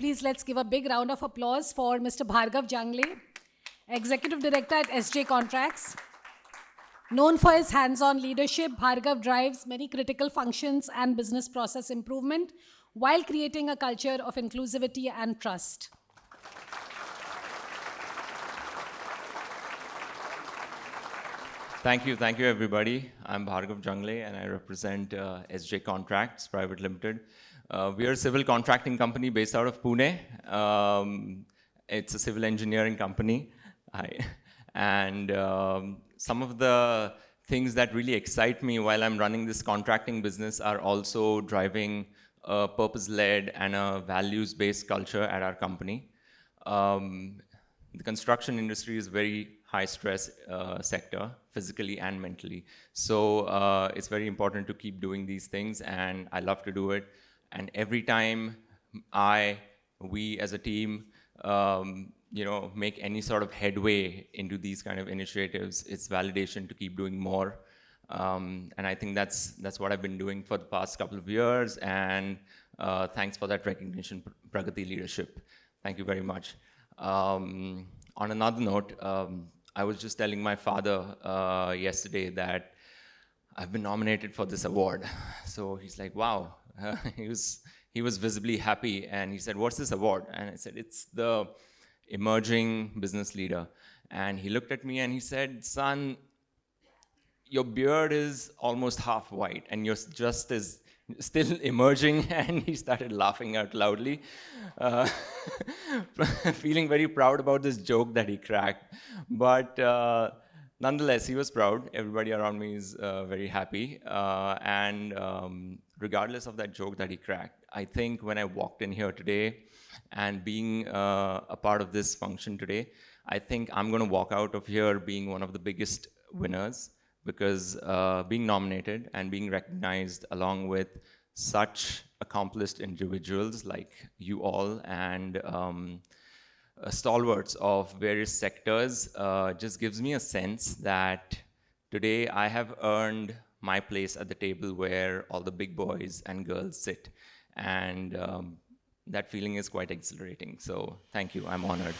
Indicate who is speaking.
Speaker 1: please let's give a big round of applause for Mr. Bhargav Jangle, Executive Director at SJ Contracts. Known for his hands-on leadership, Bhargav drives many critical functions and business process improvement while creating a culture of inclusivity and trust.
Speaker 2: Thank you everybody. I'm Bhargav Jangle and I represent SJ Contracts Private Limited. We are a civil contracting company based out of Pune. It's a civil engineering company. Some of the things that really excite me while I'm running this contracting business are also driving a purpose-led and a values-based culture at our company. The construction industry is very high-stress sector, physically and mentally. So it's very important to keep doing these things, and I love to do it. And every time we as a team, make any sort of headway into these kind of initiatives, it's validation to keep doing more. And I think that's what I've been doing for the past couple of years. And thanks for that recognition, Pragati Leadership. Thank you very much. On another note, I was just telling my father yesterday that I've been nominated for this award. So he's like, wow. He was visibly happy, and he said, what's this award? And I said, it's the emerging business leader. And he looked at me and he said, son, your beard is almost half white and you're just as still emerging. And he started laughing out loudly, feeling very proud about this joke that he cracked. But nonetheless, he was proud. Everybody around me is very happy. Regardless of that joke that he cracked, I think when I walked in here today and being a part of this function today, I think I'm going to walk out of here being one of the biggest winners, because being nominated and being recognized along with such accomplished individuals like you all and stalwarts of various sectors just gives me a sense that today I have earned my place at the table where all the big boys and girls sit. And that feeling is quite exhilarating. So thank you, I'm honored.